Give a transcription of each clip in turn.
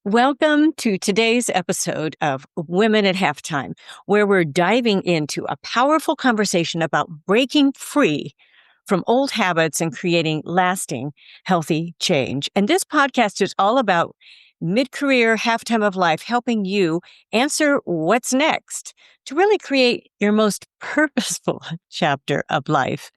Welcome to today's episode of Women at Halftime, where we're diving into a powerful conversation about breaking free from old habits and creating lasting, healthy change. And this podcast is all about mid-career, halftime of life, helping you answer what's next to really create your most purposeful chapter of life.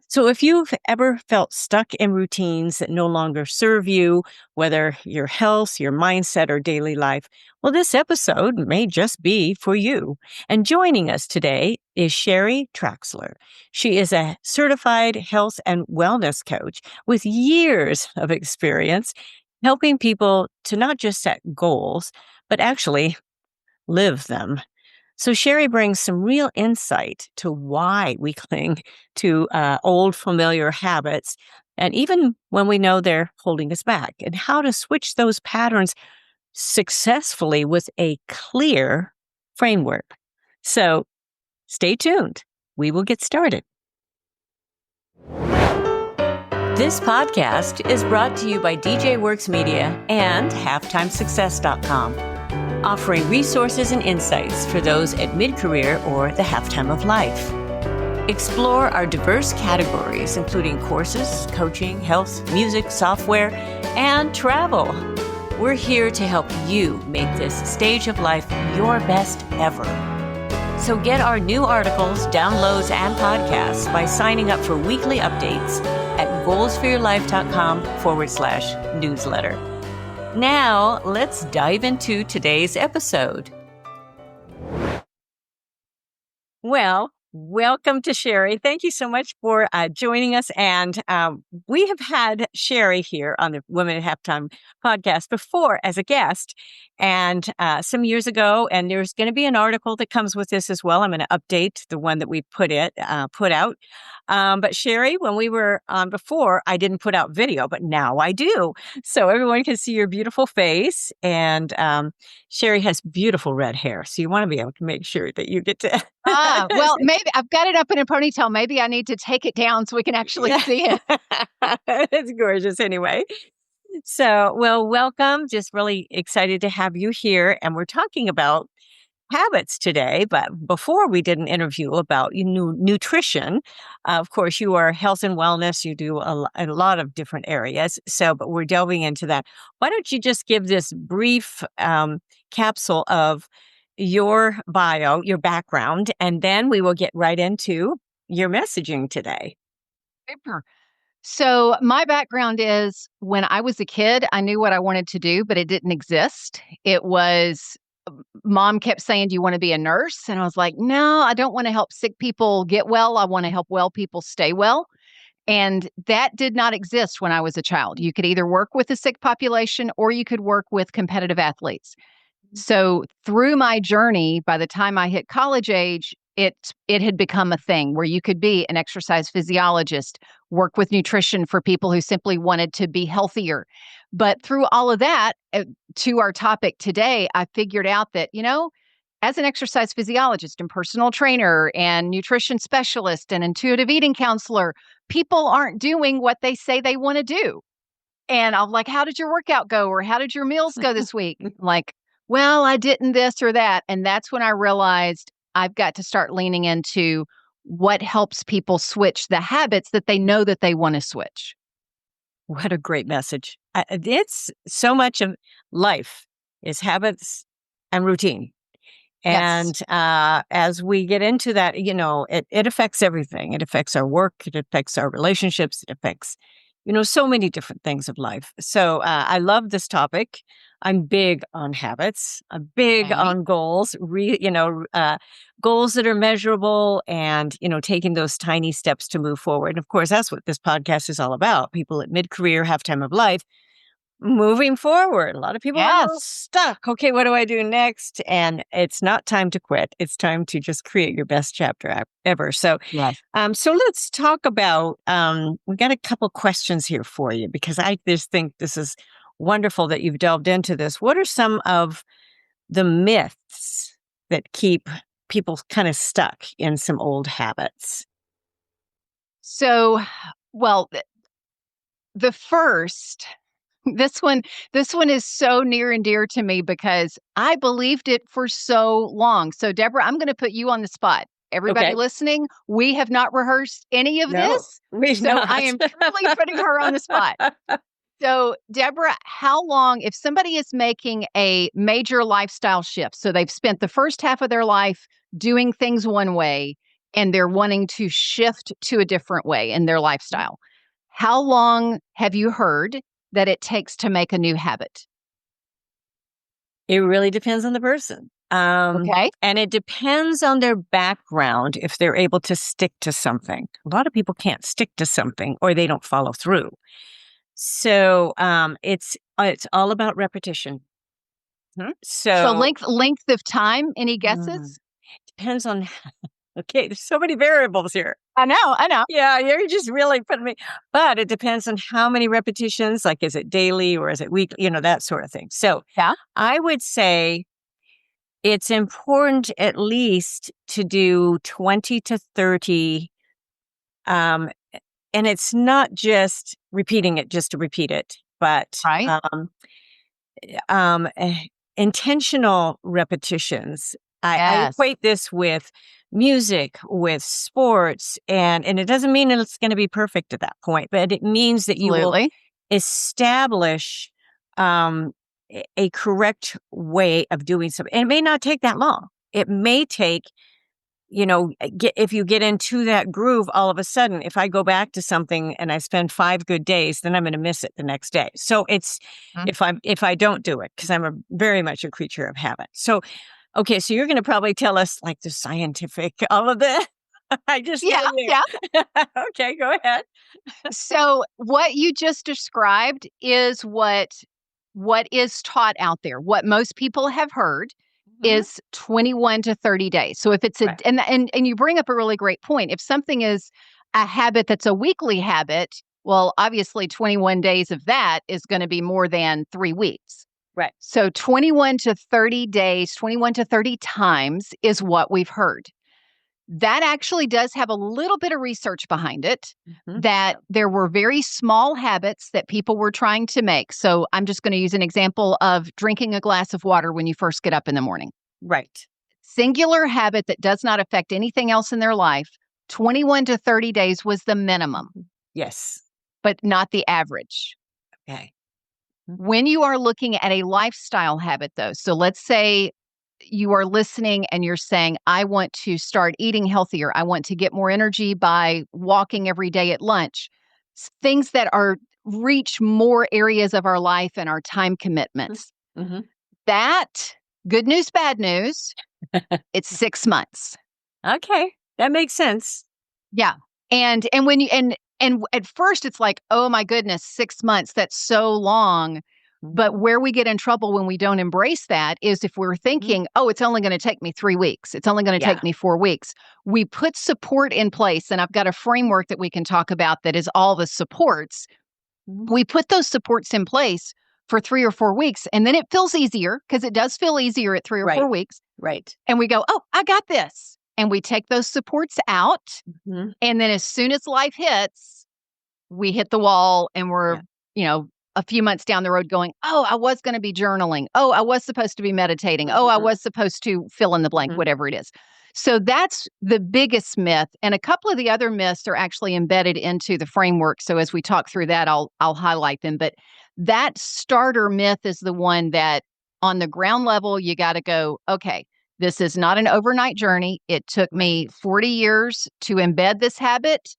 So if you've ever felt stuck in routines that no longer serve you, whether your health, your mindset, or daily life, well, this episode may just be for you. And joining us today is Sheri Traxler. She is a certified health and wellness coach with years of experience helping people to not just set goals, but actually live them. So Sheri brings some real insight to why we cling to old familiar habits, and even when we know they're holding us back, and how to switch those patterns successfully with a clear framework. So stay tuned. We will get started. This podcast is brought to you by DJ Works Media and HalftimeSuccess.com. Offering resources and insights for those at mid-career or the halftime of life. Explore our diverse categories, including courses, coaching, health, music, software, and travel. We're here to help you make this stage of life your best ever. So get our new articles, downloads, and podcasts by signing up for weekly updates at goalsforyourlife.com/newsletter. Now, let's dive into today's episode. Well, welcome to Sheri. Thank you so much for joining us. And we have had Sheri here on the Women at Halftime podcast before as a guest, and some years ago. And there's going to be an article that comes with this as well. I'm going to update the one that we put out. But Sheri, when we were on before, I didn't put out video, but now I do. So everyone can see your beautiful face. And Sheri has beautiful red hair. So you want to be able to make sure that you get to. Well, maybe I've got it up in a ponytail. Maybe I need to take it down so we can actually see it. It's gorgeous anyway. So, well, welcome. Just really excited to have you here. And we're talking about habits today. But before we did an interview about nutrition, of course, you are health and wellness. You do a lot of different areas. So, but we're delving into that. Why don't you just give this brief capsule of your bio, your background, and then we will get right into your messaging today. Super. So my background is when I was a kid, I knew what I wanted to do, but it didn't exist. It was mom kept saying, "Do you want to be a nurse?" And I was like, "No, I don't want to help sick people get well. I want to help well people stay well." And that did not exist when I was a child. You could either work with a sick population or you could work with competitive athletes. So through my journey, by the time I hit college age, it had become a thing where you could be an exercise physiologist, work with nutrition for people who simply wanted to be healthier. But through all of that, to our topic today, I figured out that, as an exercise physiologist and personal trainer and nutrition specialist and intuitive eating counselor, people aren't doing what they say they want to do. And I'm like, "How did your workout go?" Or "How did your meals go this week?" Like, "Well, I didn't this or that." And that's when I realized I've got to start leaning into what helps people switch the habits that they know that they want to switch. What a great message. It's so much of life is habits and routine. And as we get into that, it affects everything. It affects our work. It affects our relationships. It affects, so many different things of life. So I love this topic. I'm big on habits. I'm big on goals, goals that are measurable and, taking those tiny steps to move forward. And of course, that's what this podcast is all about. People at mid-career, halftime of life, moving forward. A lot of people are stuck. Okay, what do I do next? And it's not time to quit. It's time to just create your best chapter ever. So, so let's talk about, we got a couple questions here for you because I just think this is wonderful that you've delved into this. What are some of the myths that keep people kind of stuck in some old habits? So, well, the first This one, this one is so near and dear to me because I believed it for so long. So, Deborah, I'm going to put you on the spot. Everybody Okay. listening, we have not rehearsed any of No, this. we've So not. I am truly putting her on the spot. So, Deborah, how long, if somebody is making a major lifestyle shift, so they've spent the first half of their life doing things one way and they're wanting to shift to a different way in their lifestyle, how long have you heard that it takes to make a new habit? It really depends on the person. Okay. And it depends on their background if they're able to stick to something. A lot of people can't stick to something or they don't follow through. So it's all about repetition. So So length of time, any mm, guesses? depends on. Okay, there's so many variables here. I know, I know. Yeah, you're just really putting me. But it depends on how many repetitions. Like, is it daily or is it weekly? That sort of thing. So Yeah. I would say it's important at least to do 20 to 30. Um, and it's not just repeating it just to repeat it, but Right. um, eh, intentional repetitions. I Yes. equate this with music, with sports, and it doesn't mean that it's going to be perfect at that point, but it means that you will Absolutely. establish a correct way of doing something. And it may not take that long. It may take, if you get into that groove, all of a sudden, if I go back to something and I spend 5 good days, then I'm going to miss it the next day. So it's Mhm. if I don't do it, because I'm very much a creature of habit. So okay, so you're going to probably tell us like the scientific, all of that. I just Yeah, never knew. yeah. Okay, go ahead. So what you just described is what is taught out there. What most people have heard Mhm. is 21 to 30 days. So if it's a Right. and you bring up a really great point. If something is a habit that's a weekly habit, well, obviously 21 days of that is going to be more than 3 weeks. Right. So 21 to 30 days, 21 to 30 times is what we've heard. That actually does have a little bit of research behind it, Mhm. that there were very small habits that people were trying to make. So I'm just going to use an example of drinking a glass of water when you first get up in the morning. Right. Singular habit that does not affect anything else in their life. 21 to 30 days was the minimum, Mhm. Yes. but not the average. Okay. Mhm. When you are looking at a lifestyle habit, though, so let's say you are listening and you're saying, I want to start eating healthier. I want to get more energy by walking every day at lunch. Things that are reach more areas of our life and our time Mhm. commitments. Mhm. That, good news, bad news, it's 6 months. Okay, that makes sense. Yeah. And when you and at first it's like, "Oh my goodness, 6 months, that's so long." But Mhm. where we get in trouble when we don't embrace that is if we're Mhm. thinking, "Oh, it's only gonna take me 3 weeks. It's only gonna take Yeah. me 4 weeks." We put support in place, and I've got a framework that we can talk about that is all the supports. Mhm. We put those supports in place for 3 or 4 weeks, and then it feels easier because it does feel easier at 3 or 4 Right. weeks, Right. and we go, "Oh, I got this." And we take those supports out, Mhm. and then as soon as life hits, we hit the wall and we're, Yeah. you know, a few months down the road going, "Oh, I was gonna be journaling. Oh, I was supposed to be meditating. Oh, I Mhm. was supposed to fill in the blank," Mhm. whatever it is. So that's the biggest myth, and a couple of the other myths are actually embedded into the framework, so as we talk through that, I'll highlight them, but that starter myth is the one that on the ground level, you gotta go, "Okay, this is not an overnight journey. It took me Right. 40 years to embed this habit.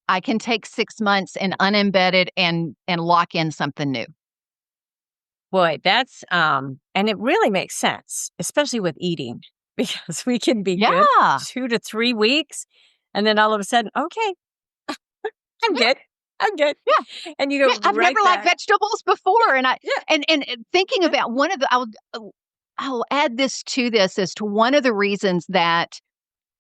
I can take 6 months and unembed it and lock in something new." Boy, that's and it really makes sense, especially with eating, because we can be good Yeah. 2 to 3 weeks, and then all of a sudden, "Okay, I'm good. I'm good." Yeah. And you Yeah, go I've never right liked back. vegetables before, and I Yeah. and thinking Yeah. about one of the I'll add this to this as to one of the reasons that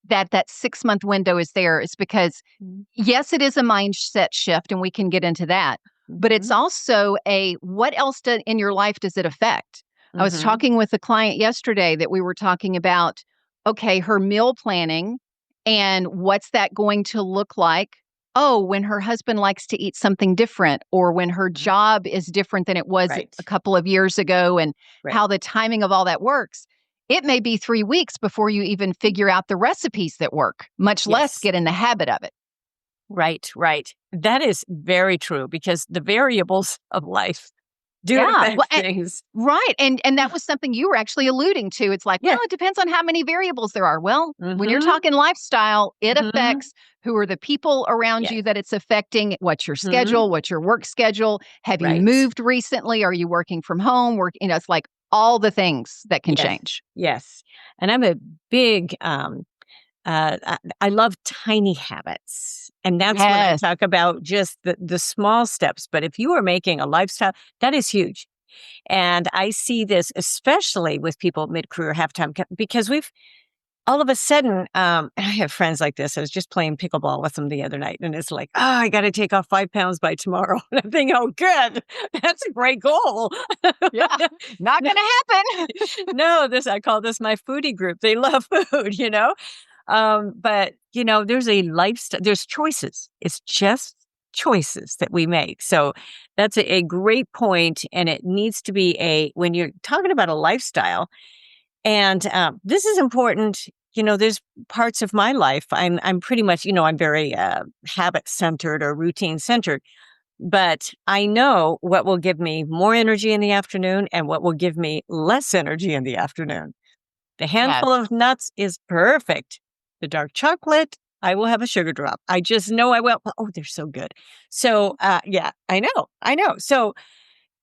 that 6-month window is there is because, Mhm. yes, it is a mindset shift, and we can get into that, but it's Mhm. also a what else in your life does it affect? I was Mhm. talking with a client yesterday that we were talking about, okay, her meal planning and what's that going to look like oh, when her husband likes to eat something different, or when her job is different than it was Right. a couple of years ago, and Right. how the timing of all that works. It may be 3 weeks before you even figure out the recipes that work, much less Yes. get in the habit of it. Right. Right. That is very true because the variables of life do Yeah. affect things. Right, and that was something you were actually alluding to. It's like, well, Yeah. it depends on how many variables there are. Well, when you're Mhm. talking lifestyle, it Mhm. affects who are the people around Yes. you that it's affecting, what's your Mhm. schedule, what's your work schedule, have you Right. moved recently, are you working from home, it's like all the things that can Yes. change. Yes. And I'm a big I love tiny habits. And that's when I Yes. talk about just the small steps. But if you are making a lifestyle, that is huge. And I see this especially with people mid-career halftime because we've all of a sudden, I have friends like this. I was just playing pickleball with them the other night, and it's like, oh, I got to take off 5 pounds by tomorrow. And I'm thinking, oh, good, that's a great goal. Yeah, not No, gonna happen. no, this I call this my foodie group. They love food, but there's a lifestyle. There's choices. It's just choices that we make. So that's a great point, and it needs to be when you're talking about a lifestyle. And this is important. There's parts of my life. I'm pretty much. I'm very habit centered or routine centered. But I know what will give me more energy in the afternoon and what will give me less energy in the afternoon. The handful Yes. of nuts is perfect. The dark chocolate, I will have a sugar drop. I just know I will. Oh, they're so good. So, yeah, I know. I know. So,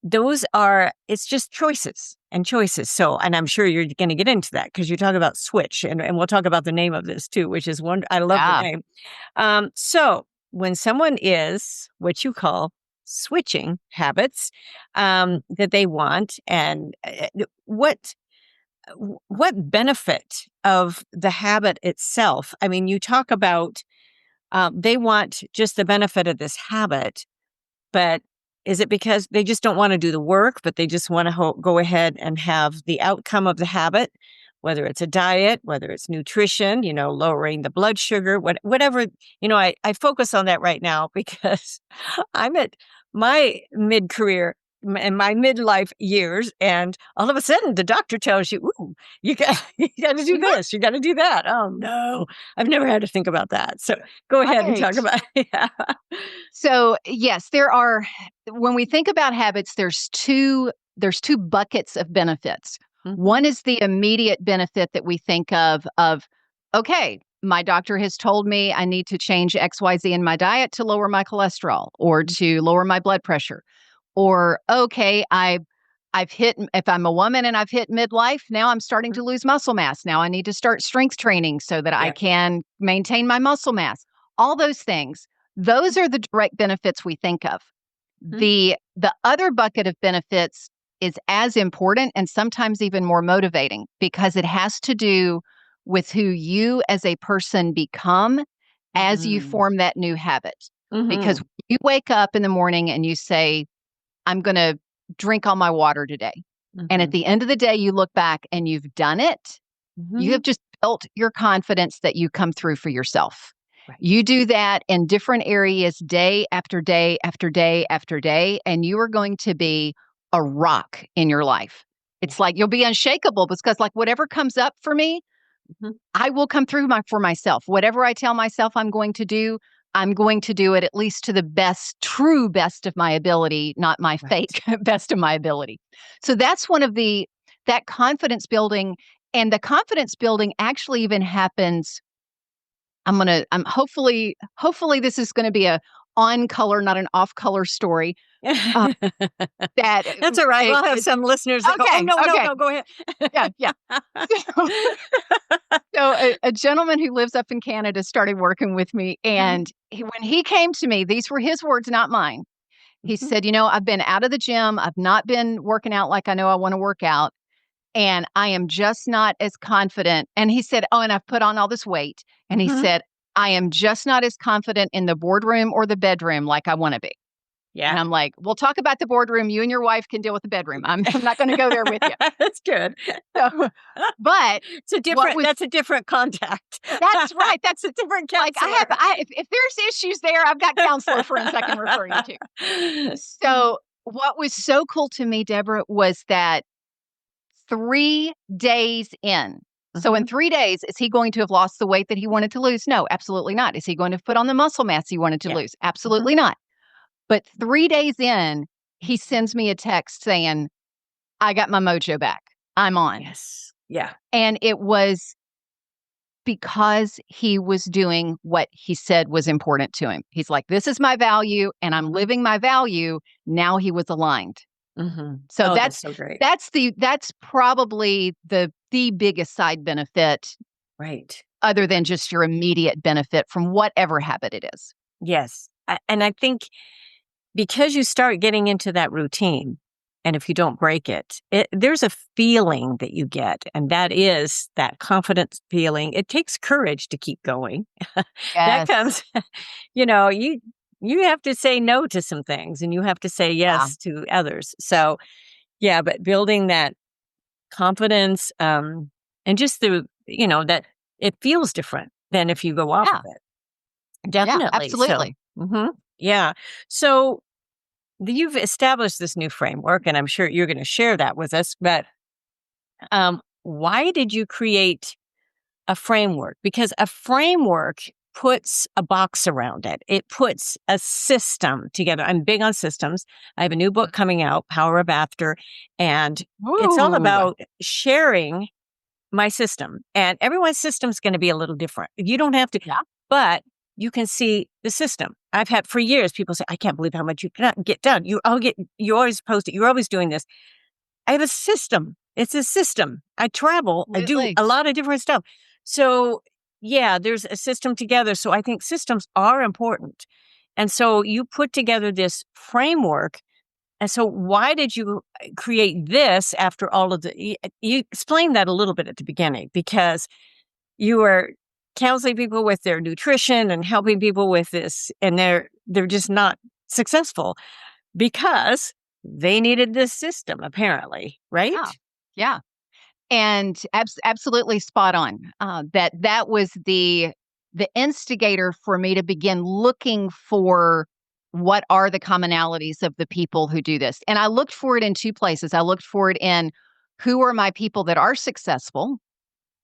it's just choices and choices. So, and I'm sure you're going to get into that because you talk about switch and we'll talk about the name of this too, which is one. I love the Yeah. name. So when someone is what you call switching habits, that they want and what benefit of the habit itself? I mean, you talk about, they want just the benefit of this habit, but is it because they just don't wanna do the work, but they just wanna go ahead and have the outcome of the habit, whether it's a diet, whether it's nutrition, lowering the blood sugar, whatever, I focus on that right now because I'm at my mid-career and my midlife years, and all of a sudden the doctor tells you, "Ooh, you got you gotta do Mhm. this, you gotta do that." Oh, no. I've never had to think about that. So go ahead and talk Right. about yeah. So, yes, there are when we think about habits, there's two buckets of benefits. Mhm. One is the immediate benefit that we think of okay, my doctor has told me I need to change XYZ in my diet to lower my cholesterol or to lower my blood pressure. Or okay, I've hit if I'm a woman and I've hit midlife, now I'm starting Mhm. to lose muscle mass. Now I need to start strength training so that I Yeah. can maintain my muscle mass. All those things. Those are the direct benefits we think of. Mhm. The other bucket of benefits is as important and sometimes even more motivating because it has to do with who you as a person become as you Mhm. form that new habit. Because Mhm. you wake up in the morning and you say, I'm going to drink all my water today. And at Mhm. the end of the day, you look back and you've done it. You have Mhm. just built your confidence that you come through for yourself. Right. You do that in different areas day after day after day after day, and you are going to be a rock in your life. Yeah. It's like you'll be unshakable because, like, whatever comes up for me, Mhm. I will come through for myself. Whatever I tell myself I'm going to do it at least to the true best of my ability, not my Right. fake best of my ability. So that's one of that confidence building. And the confidence building actually even happens. I'm hopefully this is going to be a on color, not an off color story. Uh, that That's all right. We'll have some listeners that go, "Oh, okay, no, no, okay, no, go ahead." yeah, yeah. So a gentleman who lives up in Canada started working with me, Mhm. and when he came to me, these were his words, not mine. He Mhm. said, I've been out of the gym. I've not been working out like I know I want to work out, and I am just not as confident." And he said, "Oh, and I've put on all this weight." And he Mhm. said, "I am just not as confident in the boardroom or the bedroom like I want to be." Yeah. And I'm like, we'll talk about the boardroom. You and your wife can deal with the bedroom. I'm not going to go there with you. That's good. So, but That's a different contact. that's right. That's a different like, counselor. if there's issues there, I've got counselor friends I can refer you to. So what was so cool to me, Deborah, was that 3 days in. So in 3 days, is he going to have lost the weight that he wanted to lose? No, absolutely not. Is he going to have put on the muscle mass he wanted to lose? Absolutely not. But 3 days in, he sends me a text saying, I got my mojo back. I'm on. Yes. Yeah. And it was because he was doing what he said was important to him. He's like, this is my value and I'm living my value. Now he was aligned. So that's so great. That's probably the biggest side benefit. Right. Other than just your immediate benefit from whatever habit it is. Yes. And I think because you start getting into that routine, and if you don't break it, there's a feeling that you get, and that is that confidence feeling. It takes courage to keep going. That Yes. comes, you have to say no to some things, and you have to say yes to others. So, yeah, but building that confidence, and just that it feels different than if you go off of it. Definitely. Yeah, absolutely. So, yeah. So you've established this new framework, and I'm sure you're going to share that with us. But why did you create a framework? Because a framework puts a box around it. It puts a system together. I'm big on systems. I have a new book coming out, Power of After, and it's all about sharing my system. And everyone's system is going to be a little different. You don't have to, but you can see the system. I've had for years people say, I can't believe how much you can get done. You always post it. You're always doing this. I have a system. It's a system. I travel. Absolutely. I do a lot of different stuff. So yeah, there's a system together. So I think systems are important. And so you put together this framework. And so why did you create this after all of you explained that a little bit at the beginning, because you were counseling people with their nutrition and helping people with this, and they're just not successful because they needed this system, apparently, right? Yeah. And absolutely spot on. That was the instigator for me to begin looking for what are the commonalities of the people who do this. And I looked for it in two places. I looked for it in who are my people that are successful,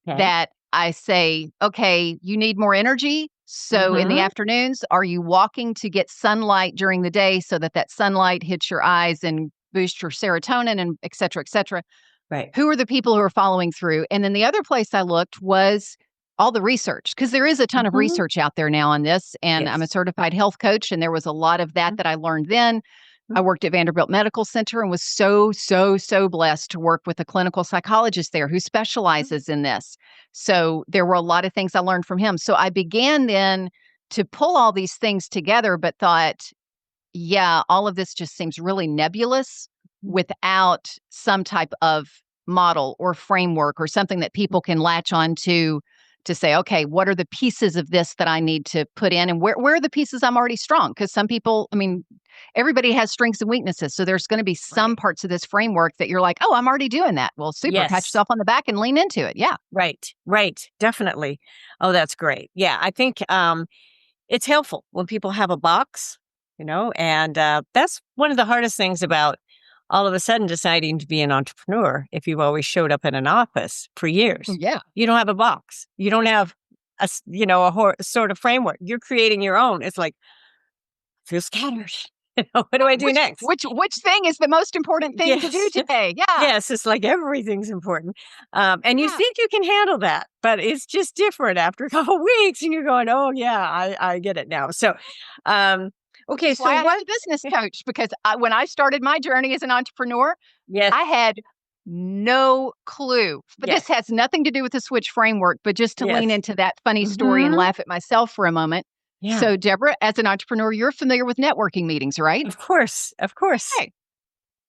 that I say, okay, you need more energy. So in the afternoons, are you walking to get sunlight during the day so that sunlight hits your eyes and boosts your serotonin and et cetera, et cetera? Right. Who are the people who are following through? And then the other place I looked was all the research, because there is a ton of research out there now on this. And I'm a certified health coach, and there was a lot of that I learned then. I worked at Vanderbilt Medical Center and was so blessed to work with a clinical psychologist there who specializes in this. So there were a lot of things I learned from him. So I began then to pull all these things together, but thought, yeah, all of this just seems really nebulous without some type of model or framework or something that people can latch on to say, okay, what are the pieces of this that I need to put in, and where are the pieces I'm already strong? Because some people, everybody has strengths and weaknesses. So there's going to be some parts of this framework that you're like, oh, I'm already doing that. Well, super, pat yourself on the back and lean into it. Yeah. Right. Definitely. Oh, that's great. Yeah. I think it's helpful when people have a box, and that's one of the hardest things about all of a sudden deciding to be an entrepreneur. If you've always showed up in an office for years, you don't have a box. You don't have a sort of framework. You're creating your own. It's like, I feel scattered. What do I do next? Which thing is the most important thing to do today? Yeah. Yes, it's like everything's important. And you think you can handle that, but it's just different after a couple weeks, and you're going, oh yeah, I get it now. So, okay, so I was a business coach, because when I started my journey as an entrepreneur, I had no clue. But this has nothing to do with the switch framework, but just to lean into that funny story and laugh at myself for a moment. Yeah. So, Deborah, as an entrepreneur, you're familiar with networking meetings, right? Of course. Hey,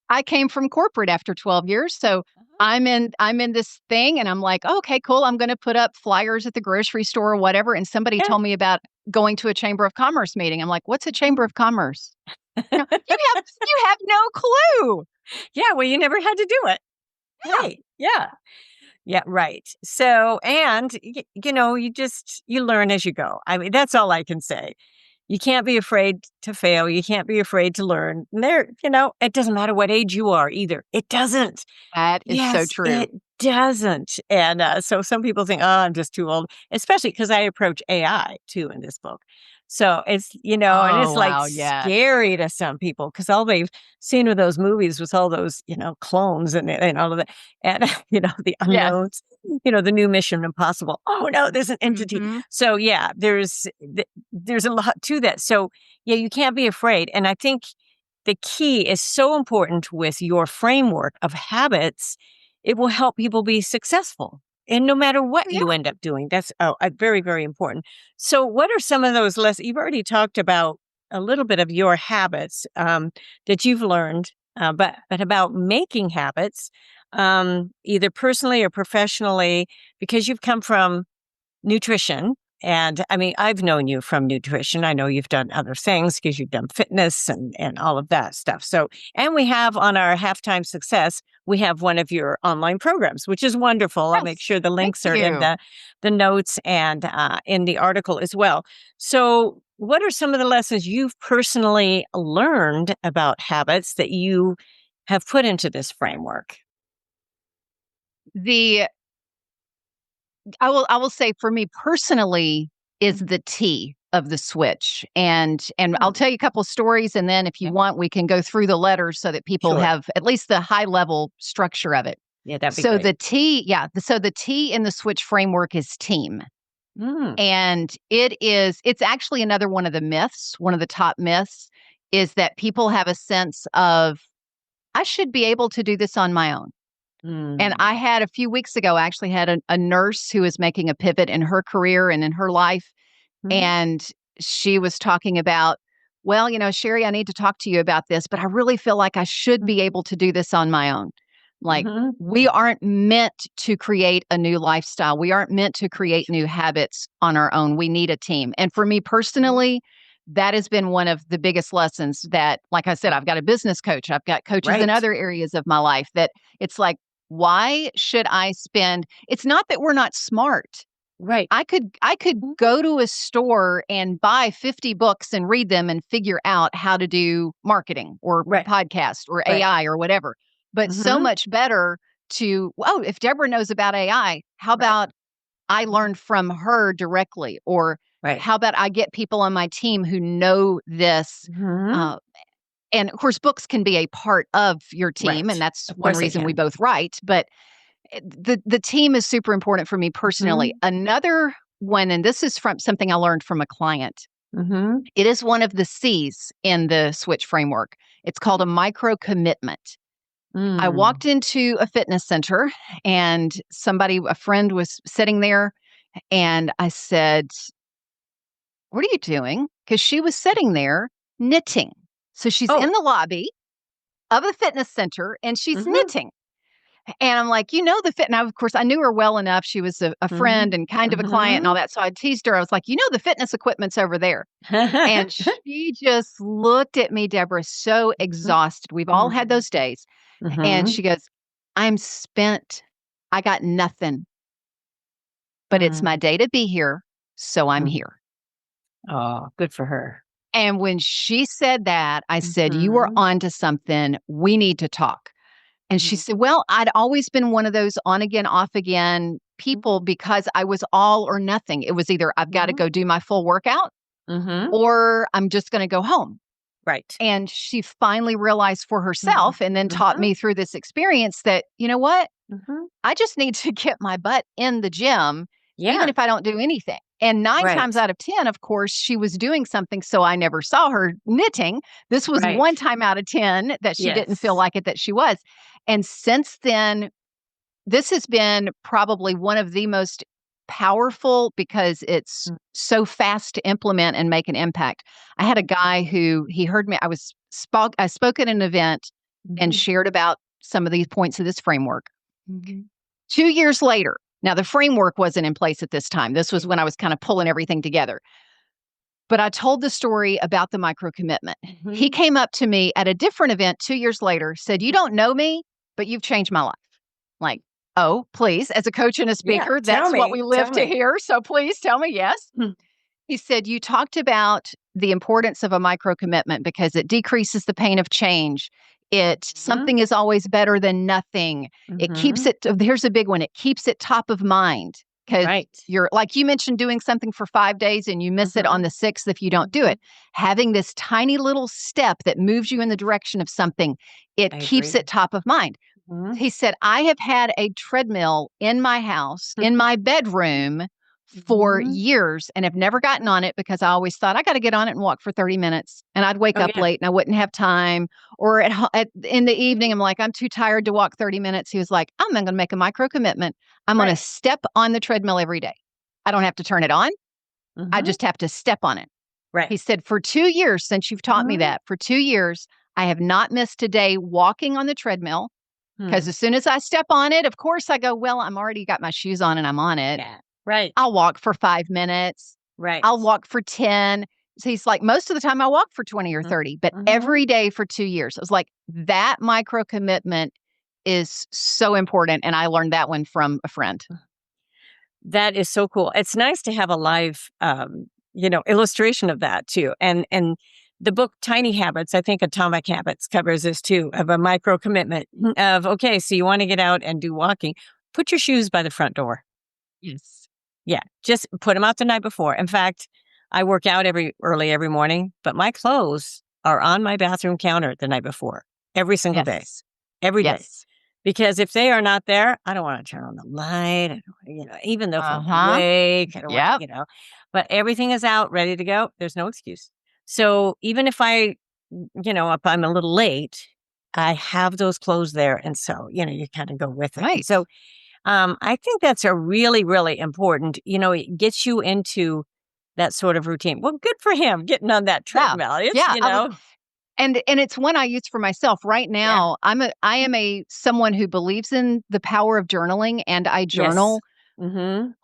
I came from corporate after 12 years, so I'm in this thing, and I'm like, oh, okay, cool. I'm going to put up flyers at the grocery store or whatever. And somebody told me about going to a Chamber of Commerce meeting. I'm like, what's a Chamber of Commerce? You have no clue. Yeah, well, you never had to do it. Yeah. Hey, yeah. Yeah, right. So, and you learn as you go. I mean, that's all I can say. You can't be afraid to fail. You can't be afraid to learn. And it doesn't matter what age you are either. It doesn't. That is so Yes, true. it doesn't. And so some people think, oh, I'm just too old, especially because I approach AI too in this book. So it's, and Oh, it's like wow, yes. scary to some people because all they've seen with those movies was all those, clones and all of that. And, the Yes. unknowns, the new Mission Impossible. Oh, no, there's an entity. Mhm. So, yeah, there's a lot to that. So, yeah, you can't be afraid. And I think the key is so important with your framework of habits. It will help people be successful. And no matter what Oh, yeah. you end up doing, that's very, very important. So, what are some of those lessons? You've already talked about a little bit of your habits that you've learned, but about making habits, either personally or professionally, because you've come from nutrition. And I mean, I've known you from nutrition. I know you've done other things because you've done fitness and all of that stuff. So, and we have on our halftime success, we have one of your online programs, which is wonderful. I'll make Yes. sure the Thank links are in you. the notes and in the article as well. So, what are some of the lessons you've personally learned about habits that you have put into this framework? The I will say for me personally is the T of the switch. And I'll Hmm. tell you a couple of stories, and then if you Okay. want, we can go through the letters so that people Sure. have at least the high level structure of it. Yeah, that'd be So great. the T, yeah, so the T in the switch framework is team. Mm, And it's actually another one of the myths, one of the top myths is that people have a sense of I should be able to do this on my own. And mm, I had a few weeks ago, I actually had a nurse who is making a pivot in her career and in her life. mhm, And she was talking about, well, Sheri, I need to talk to you about this, but I really feel like I should mm, be able to do this on my own. Like, mhm, we aren't meant to create a new lifestyle. We aren't meant to create new habits on our own. We need a team. And for me mhm. personally, that has been one of the biggest lessons that, like I said, I've got a business coach, I've got coaches in Right, other areas of my life that it's like, why should I spend? It's not that we're not smart. right, I could mhm, go to a store and buy 50 books and read them and figure out how to do marketing or right, podcast or right, AI or whatever. But so mhm, much better to, oh, if Deborah knows about AI, how right, about I mhm, learn from her directly? Or right, how about I get people on my team who know this? mhm, Uh, and of course, books can be a part of your team, and right. that's Of one course they reason we can. both write. But the team is super important for me personally. Mhm, Another one, and this is from something I learned from a client. mhm, It is one of the C's in the switch framework. It's called a micro commitment. I mm. walked into a fitness center and a friend was sitting there and I said, "What are you doing?" Because she was sitting there knitting. So she's in Oh, the lobby of a fitness center and she's mhm, knitting. And I'm like, the fit. Now, of course, I knew her well enough. She was a friend mhm, and kind of a client and all mhm. that. So I teased her. I was like, the fitness equipment's over there. And she just looked at me, Deborah, so exhausted. We've all had Mhm, those days. And mhm, she goes, I'm spent. I got nothing, but it's my mm, day to be here. So I'm mhm. here. Oh, good for her. And when she said that, I said, you are Mhm, onto something. We need to talk. And she mhm, said, well, I'd always been one of those on again, off again people because I was all or nothing. It was either I've got to mhm, go do my full workout mhm. or I'm just going to go home. Right. And she finally realized for Mhm, herself and then taught mhm, me through this experience that, you know what? mhm. I just need to get my butt in the gym, even Yeah, if I don't do anything. And nine right, times out of 10, of course, she was doing something. So I never saw her knitting. This was right. one time out of 10 that she didn't feel Yes. like it, that she was. And since then, this has been probably one of the most powerful because it's Mm, so fast to implement and make an impact. I had a guy who he heard me. I spoke at an event and mhm, shared about some of these points of this framework. mhm. 2 years later, now the framework wasn't in place at this time. This was Yeah. when I was kind of pulling everything together. But I told the story about the micro commitment. He came up to me at a different event 2 years later, said, "You don't know me, but you've changed my life." Like, oh, please. As a coach and a speaker, that's what we live to hear. So please tell me yes. He said, "You talked about the importance of a micro commitment because it decreases the pain of change. Something is always better than nothing. It keeps it, here's a big one, it keeps it top of mind. Because you're, like you mentioned, doing something for 5 days and you miss it on the 6th if you don't do it. Having this tiny little step that moves you in the direction of something, it keeps it top of mind." He said, "I have had a treadmill in my house, in my bedroom for years and have never gotten on it because I always thought I got to get on it and walk for 30 minutes. And I'd wake up late and I wouldn't have time. Or in the evening, I'm like, I'm too tired to walk 30 minutes. He was like, I'm going to make a micro commitment. I'm going to step on the treadmill every day. I don't have to turn it on. I just have to step on it." He said, "For 2 years, since you've taught me that, for 2 years, I have not missed a day walking on the treadmill. Because as soon as I step on it, of course, I go, well, I'm already got my shoes on and I'm on it. I'll walk for 5 minutes. I'll walk for 10. So he's like, most of the time I walk for 20 or 30, but every day for 2 years. I was like, that micro commitment is so important. And I learned that one from a friend. That is so cool. It's nice to have a live, illustration of that too. And the book Tiny Habits, I think Atomic Habits covers this too, of a micro commitment of, okay, so you want to get out and do walking, put your shoes by the front door. Yes. Yeah, just put them out the night before. In fact, I work out early every morning, but my clothes are on my bathroom counter the night before, every single day, every day. Because if they are not there, I don't want to turn on the light. Even though if I'm awake, I don't want, but everything is out, ready to go. There's no excuse. So even if if I'm a little late, I have those clothes there. And so, you kind of go with it. So I think that's a really, really important, it gets you into that sort of routine. Well, good for him getting on that treadmill. And it's one I use for myself right now. I am someone who believes in the power of journaling, and I journal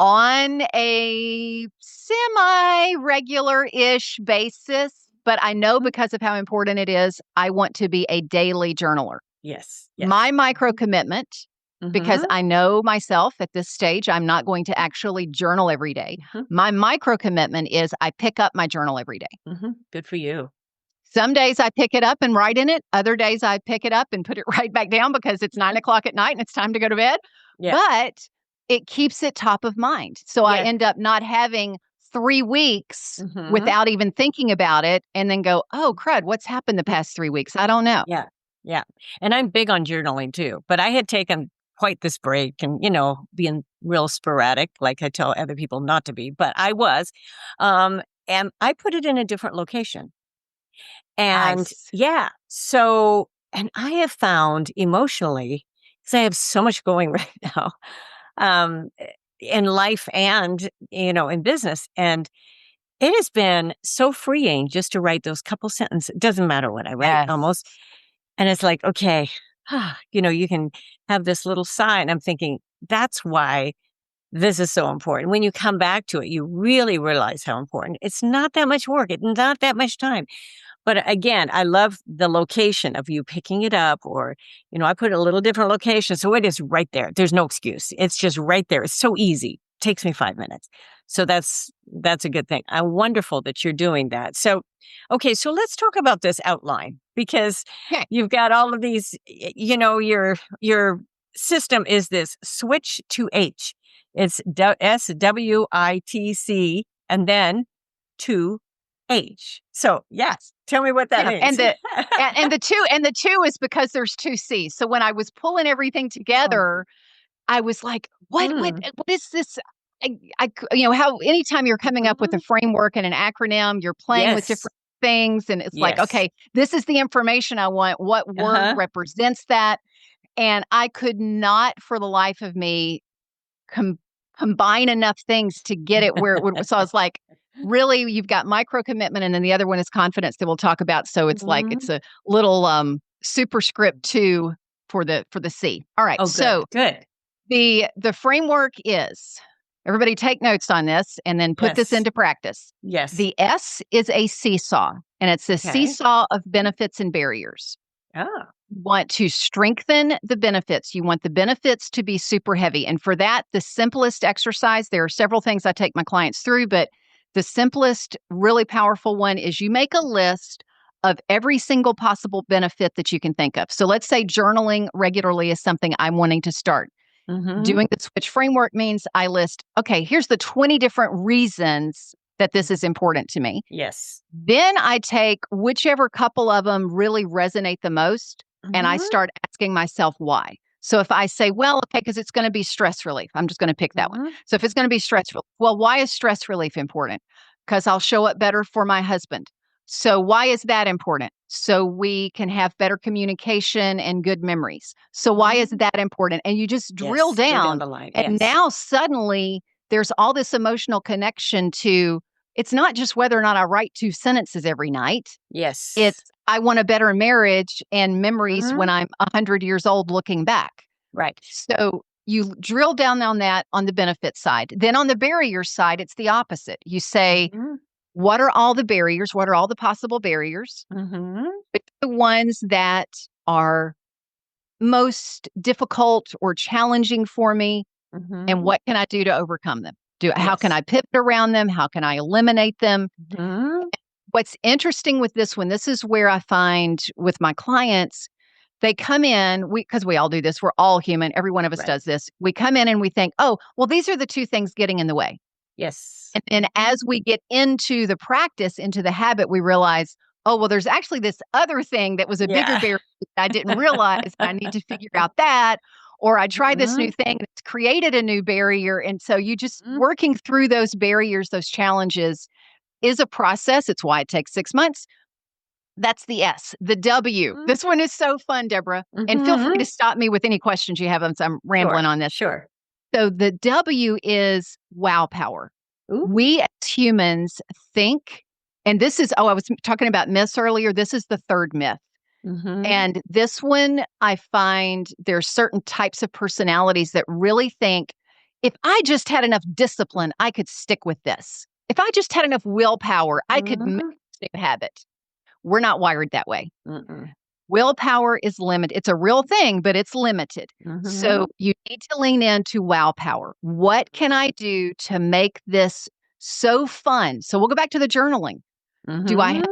on a semi-regular-ish basis. But I know because of how important it is, I want to be a daily journaler. Yes. My micro commitment, because I know myself at this stage, I'm not going to actually journal every day. My micro commitment is I pick up my journal every day. Good for you. Some days I pick it up and write in it. Other days I pick it up and put it right back down because it's 9:00 at night and it's time to go to bed. But it keeps it top of mind. So I end up not having 3 weeks without even thinking about it and then go, oh, crud, what's happened the past 3 weeks? I don't know. Yeah. And I'm big on journaling too, but I had taken quite this break and, being real sporadic, like I tell other people not to be, but I was. And I put it in a different location. And so, and I have found emotionally, because I have so much going right now, in life and, in business. And it has been so freeing just to write those couple sentences. It doesn't matter what I write almost. And it's like, okay, you can have this little sigh. And I'm thinking, that's why this is so important. When you come back to it, you really realize how important. It's not that much work. It's not that much time. But again, I love the location of you picking it up, or, I put a little different location. So it is right there. There's no excuse. It's just right there. It's so easy. It takes me 5 minutes. So that's a good thing. Wonderful that you're doing that. So, okay. So let's talk about this outline, because you've got all of these, your system is this switch to H. It's SWITC and then to H. So tell me what that means. And the two is because there's 2 C's. So when I was pulling everything together, I was like, what is this? How anytime you're coming up with a framework and an acronym, you're playing with different things. And it's like, okay, this is the information I want. What word represents that? And I could not for the life of me combine enough things to get it where it would. So I was like, really, you've got micro commitment, and then the other one is confidence that we'll talk about. So it's like it's a little superscript 2 for the C. All right. Good. The framework is Everybody take notes on this and then put this Yes. into practice. Yes. The S is a seesaw, and it's a Okay. seesaw of benefits and barriers. Oh. You want to strengthen the benefits. You want the benefits to be super heavy. And for that, the simplest exercise, there are several things I take my clients through, but the simplest, really powerful one is you make a list of every single possible benefit that you can think of. So let's say journaling regularly is something I'm wanting to start. Doing the switch framework means I list, okay, here's the 20 different reasons that this is important to me. Yes. Then I take whichever couple of them really resonate the most and I start asking myself why. So if I say, well, okay, because it's going to be stress relief, I'm just going to pick that one. So if it's going to be stress relief, well, why is stress relief important? Because I'll show up better for my husband. So why is that important? So we can have better communication and good memories. So why is that important? And you just drill Yes, go down. the line. And Yes. now suddenly there's all this emotional connection to, it's not just whether or not I write 2 sentences every night. Yes. It's, I want a better marriage and memories when I'm 100 years old looking back. Right. So you drill down on that on the benefit side. Then on the barrier side, it's the opposite. You say, what are all the barriers? What are all the possible barriers? But the ones that are most difficult or challenging for me, and what can I do to overcome them? How can I pivot around them? How can I eliminate them? What's interesting with this one, this is where I find with my clients, they come in, because we all do this, we're all human, every one of us does this. We come in and we think, oh, well, these are the 2 things getting in the way. Yes. And as we get into the practice, into the habit, we realize, oh, well, there's actually this other thing that was a bigger barrier that I didn't realize. And I need to figure out that. Or I tried this new thing and it's created a new barrier. And so you just working through those barriers, those challenges is a process. It's why it takes 6 months. That's the S. The W. This one is so fun, Deborah. And feel free to stop me with any questions you have as I'm rambling on this. Sure. So the W is wow power. We as humans think, and this is, I was talking about myths earlier. This is the third myth. And this one, I find there's certain types of personalities that really think, if I just had enough discipline, I could stick with this. If I just had enough willpower, I could make this new habit. We're not wired that way. Willpower is limited. It's a real thing, but it's limited. So you need to lean into wow power. What can I do to make this so fun? So we'll go back to the journaling. Do I have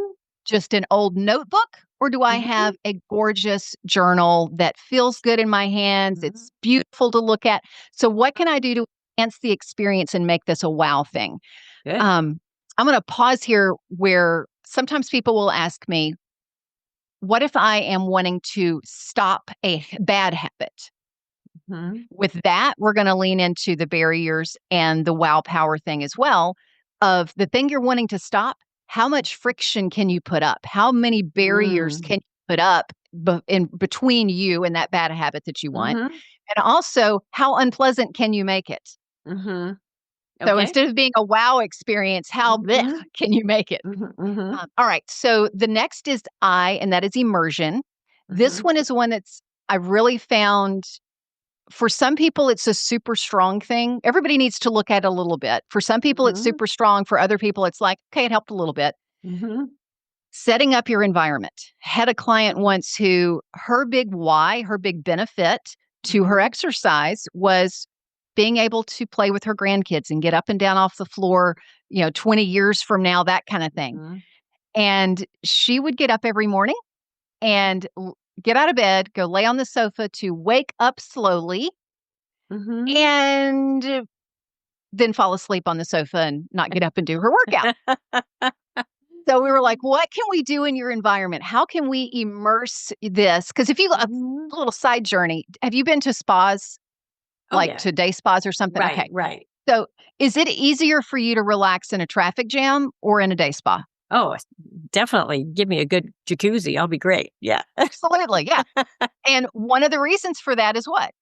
just an old notebook or do I have a gorgeous journal that feels good in my hands? It's beautiful to look at. So what can I do to enhance the experience and make this a wow thing? Good. I'm going to pause here where sometimes people will ask me, what if I am wanting to stop a bad habit? With that, we're going to lean into the barriers and the wow power thing as well of the thing you're wanting to stop. How much friction can you put up? How many barriers can you put up in between you and that bad habit that you want? And also, how unpleasant can you make it? So instead of being a wow experience, how blech can you make it? All right. So the next is I, and that is immersion. This one is one that's I've really found for some people, it's a super strong thing. Everybody needs to look at it a little bit. For some people, it's super strong. For other people, it's like, okay, it helped a little bit. Setting up your environment. Had a client once who her big why, her big benefit to her exercise was being able to play with her grandkids and get up and down off the floor, 20 years from now, that kind of thing. And she would get up every morning and get out of bed, go lay on the sofa to wake up slowly and then fall asleep on the sofa and not get up and do her workout. So we were like, what can we do in your environment? How can we immerse this? Because if you, a little side journey, have you been to spas? To day spas or something? Right, okay. right. So is it easier for you to relax in a traffic jam or in a day spa? Oh, definitely. Give me a good jacuzzi. I'll be great. Yeah. Absolutely. Yeah. And one of the reasons for that is what?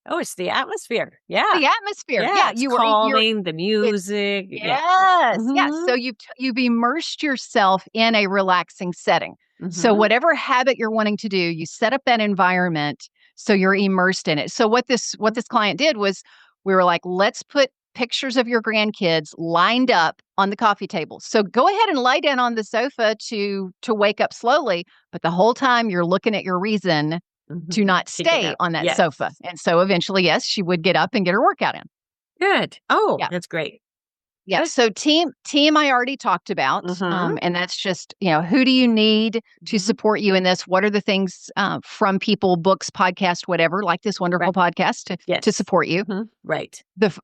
Oh, it's the atmosphere. Yeah. The atmosphere. Yeah. It's calming, the music. Yes. Yes. So you've immersed yourself in a relaxing setting. So whatever habit you're wanting to do, you set up that environment so you're immersed in it. So what this client did was we were like, let's put pictures of your grandkids lined up on the coffee table. So go ahead and lie down on the sofa to wake up slowly, but the whole time you're looking at your reason to not To get stay up. on that Yes. sofa. And so eventually, yes, she would get up and get her workout in. Good. Oh, Yeah. that's great. Yeah. Good. So team I already talked about. And that's just, who do you need to support you in this? What are the things from people, books, podcasts, whatever, like this wonderful podcast to support you? Right. The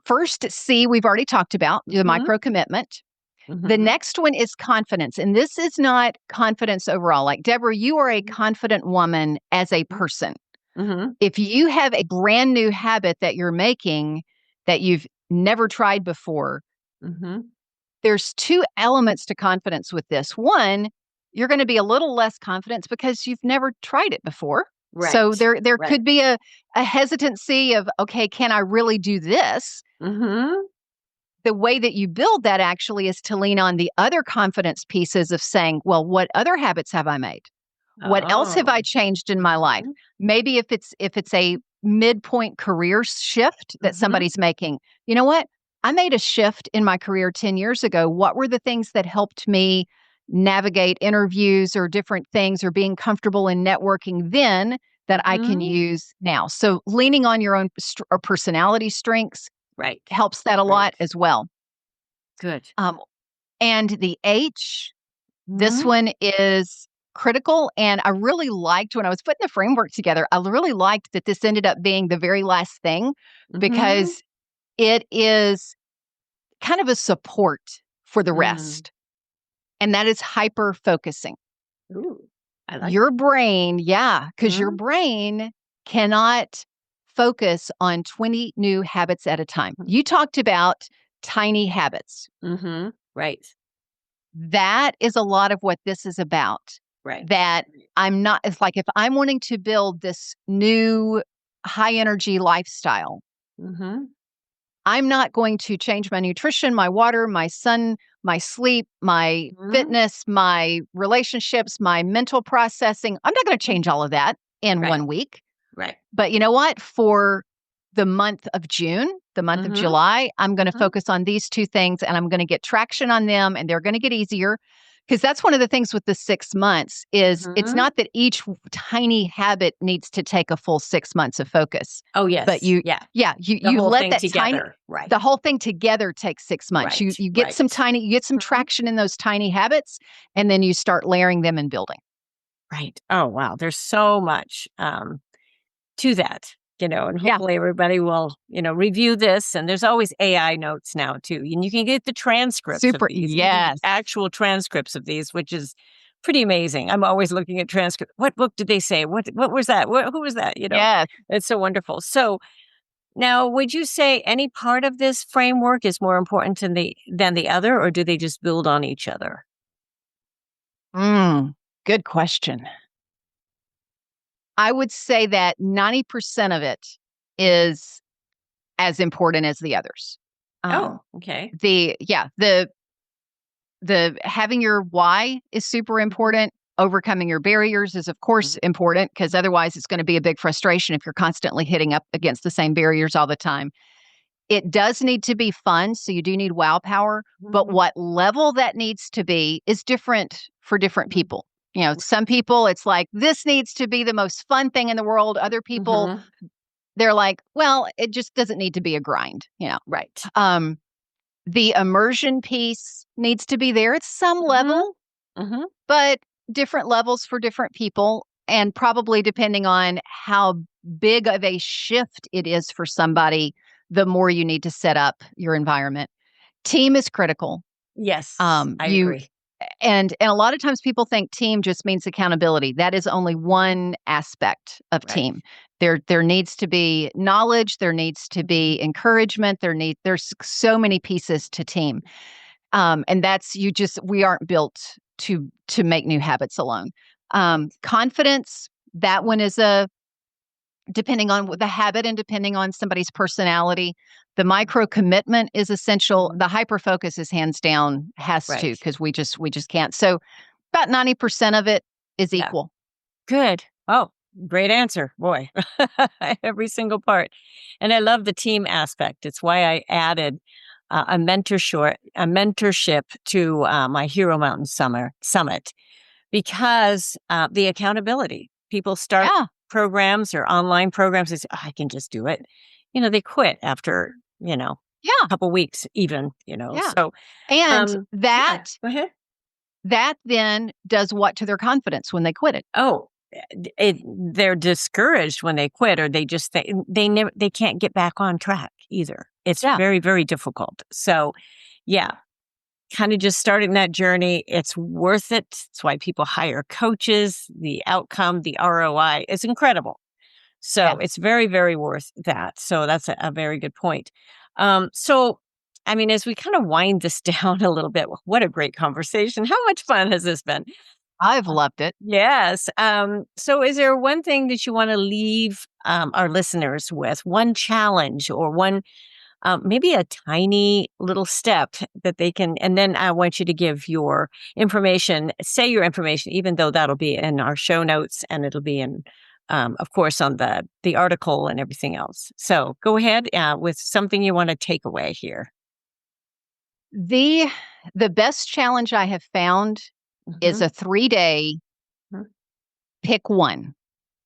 first C we've already talked about, the micro commitment. The next one is confidence. And this is not confidence overall. Like, Deborah, you are a confident woman as a person. If you have a brand new habit that you're making that you've never tried before, there's two elements to confidence with this. One, you're going to be a little less confident because you've never tried it before. Right. So there could be a hesitancy of, okay, can I really do this? The way that you build that actually is to lean on the other confidence pieces of saying, well, what other habits have I made? What else have I changed in my life? Maybe if it's a midpoint career shift that somebody's making, you know what? I made a shift in my career 10 years ago. What were the things that helped me navigate interviews or different things or being comfortable in networking then that I can use now? So leaning on your own or personality strengths helps that a lot as well. Good. And the H, this one is critical. And I really liked when I was putting the framework together, I really liked that this ended up being the very last thing because it is kind of a support for the rest. And that is hyper focusing. Ooh, I like your brain. Yeah. Because your brain cannot focus on 20 new habits at a time. You talked about tiny habits. Right. That is a lot of what this is about. Right. That it's like if I'm wanting to build this new high energy lifestyle, I'm not going to change my nutrition, my water, my sun, my sleep, my fitness, my relationships, my mental processing. I'm not going to change all of that in 1 week. Right. But you know what? For the month of June, the month of July, I'm going to focus on these two things and I'm going to get traction on them and they're going to get easier. Because that's one of the things with the 6 months is it's not that each tiny habit needs to take a full 6 months of focus. Oh, yes. But you let that together. The whole thing together takes 6 months. Right. You get some traction in those tiny habits and then you start layering them and building. Right. Oh, wow. There's so much to that. And hopefully everybody will, review this. And there's always AI notes now too. And you can get the transcripts of these. Yes. Actual transcripts of these, which is pretty amazing. I'm always looking at transcripts. What book did they say? What was that? Who was that? Yes. It's so wonderful. So now, would you say any part of this framework is more important than the other, or do they just build on each other? Good question. I would say that 90% of it is as important as the others. Okay. The having your why is super important. Overcoming your barriers is, of course, important because otherwise it's going to be a big frustration if you're constantly hitting up against the same barriers all the time. It does need to be fun, so you do need wow power, but what level that needs to be is different for different people. Some people, it's like, this needs to be the most fun thing in the world. Other people, they're like, well, it just doesn't need to be a grind, Right. The immersion piece needs to be there at some level, but different levels for different people. And probably depending on how big of a shift it is for somebody, the more you need to set up your environment. Team is critical. Yes, I agree. And a lot of times people think team just means accountability. That is only one aspect of team. There needs to be knowledge. There needs to be encouragement. There's so many pieces to team. And that's we aren't built to make new habits alone. Confidence, that one is depending on the habit and depending on somebody's personality. The micro commitment is essential. The hyper focus is hands down has to, because we just can't. So about 90% of it is equal. Good. Oh, Great answer. Boy, every single part. And I love the team aspect. It's why I added a mentorship to my Hero Mountain Summit because the accountability. People start Yeah. programs or online programs and say, "Oh, I can just do it." They quit after, a Yeah. couple weeks even, Yeah. So, And yeah, go ahead. that then does what to their confidence when they quit it? Oh, they're discouraged when they quit, or they can't get back on track either. It's Yeah. very, very difficult. So, yeah, kind of just starting that journey. It's worth it. It's why people hire coaches. The outcome, the ROI is incredible. So Yes. it's very, very worth that. So that's a very good point. So, I mean, as we kind of wind this down a little bit, what a great conversation. How much fun has this been? I've loved it. Yes. So is there one thing that you want to leave our listeners with? One challenge or one, maybe a tiny little step that they can, and then I want you to give your information, say your information, even though that'll be in our show notes and it'll be in, of course, on the article and everything else. So go ahead with something you want to take away here. The best challenge I have found is Hmm. a 3-day pick one.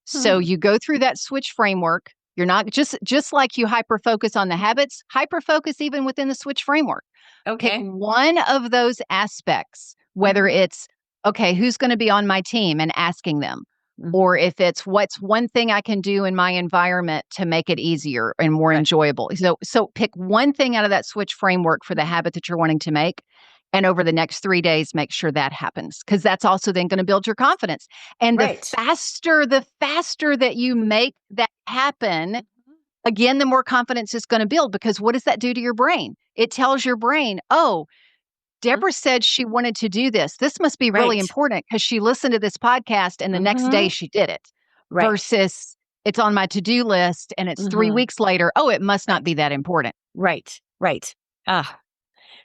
So Hmm. you go through that switch framework. You're not just like you hyper focus on the habits, hyper focus even within the switch framework. Pick Okay. one of those aspects, whether Hmm. it's, okay, who's going to be on my team and asking them, or Hmm. if it's what's one thing I can do in my environment to make it easier and more Right. enjoyable. So pick one thing out of that switch framework for the habit that you're wanting to make. And over the next 3 days, make sure that happens because that's also then going to build your confidence. And Right. the faster that you make that happen, again, the more confidence is going to build because what does that do to your brain? It tells your brain, oh, Mhm. Deborah said she wanted to do this. This must be really Right. important because she listened to this podcast and the next day Hmm. she did it Right. versus it's on my to do list and it's three Hmm. weeks later. Oh, it must not Right. be that important. Right. Right. Ah,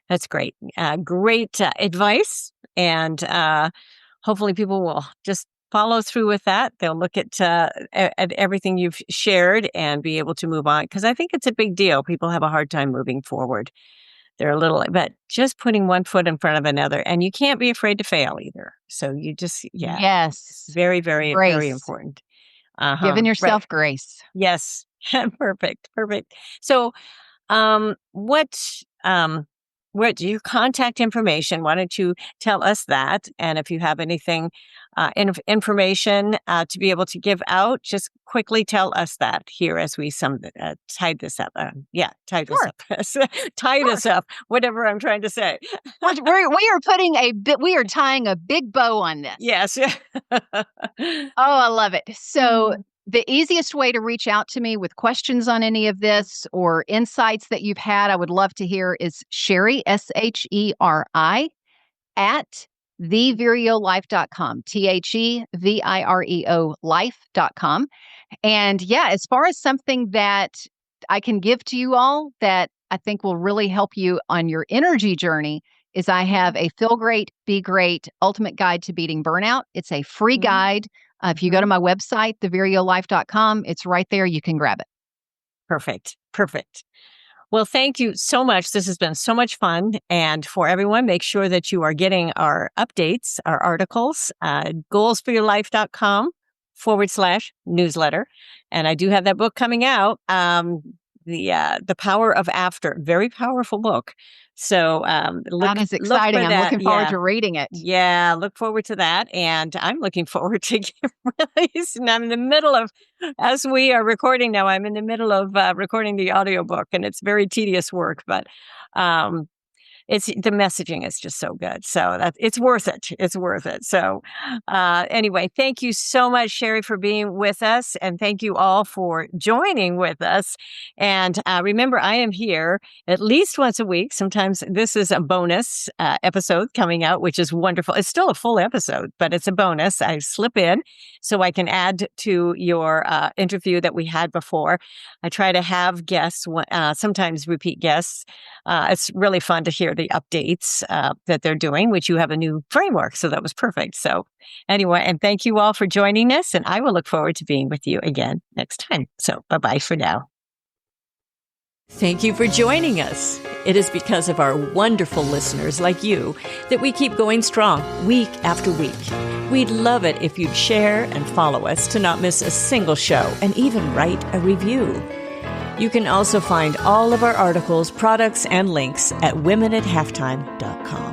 that's great. Great advice. And hopefully people will just follow through with that. They'll look at everything you've shared and be able to move on. Because I think it's a big deal. People have a hard time moving forward. They're a little, but just putting one foot in front of another. And you can't be afraid to fail either. So you just, yeah, it's Yes. very, very, very Grace. important. Uh huh. Giving Right. yourself grace. Yes. Perfect. Perfect. So, what, what your contact information? Why don't you tell us that? And if you have anything, information to be able to give out, just quickly tell us that here as we tied this up. Yeah, tie this Sure. up. Tie Sure. this up. Whatever I'm trying to say. We are putting we are tying a big bow on this. Yes. Oh, I love it. So, Mm, the easiest way to reach out to me with questions on any of this or insights that you've had, I would love to hear is Sheri, Sheri, at thevireolife.com, TheVireo life.com. And yeah, as far as something that I can give to you all that I think will really help you on your energy journey is I have a Feel Great, Be Great Ultimate Guide to Beating Burnout. It's a free mhm, guide. If you go to mhm. my website, thevireolife.com, it's right there. You can grab it. Perfect. Perfect. Well, thank you so much. This has been so much fun. And for everyone, make sure that you are getting our updates, our articles, goalsforyourlife.com/newsletter. And I do have that book coming out, the Power of After, very powerful book. So That is look exciting. for I'm that. looking forward Yeah. to reading it. Yeah, look forward to that. And I'm looking forward to release. And I'm in the middle of, as we are recording now, I'm in the middle of recording the audiobook, and it's very tedious work, but um, it's the messaging is just so good. So that it's worth it. It's worth it. So anyway, thank you so much, Sheri, for being with us. And thank you all for joining with us. And remember, I am here at least once a week. Sometimes this is a bonus episode coming out, which is wonderful. It's still a full episode, but it's a bonus. I slip in so I can add to your interview that we had before. I try to have guests, sometimes repeat guests. It's really fun to hear the updates that they're doing, which you have a new framework. So that was perfect. So anyway, and thank you all for joining us. And I will look forward to being with you again next time. So bye-bye for now. Thank you for joining us. It is because of our wonderful listeners like you that we keep going strong week after week. We'd love it if you'd share and follow us to not miss a single show and even write a review. You can also find all of our articles, products, and links at womenathalftime.com.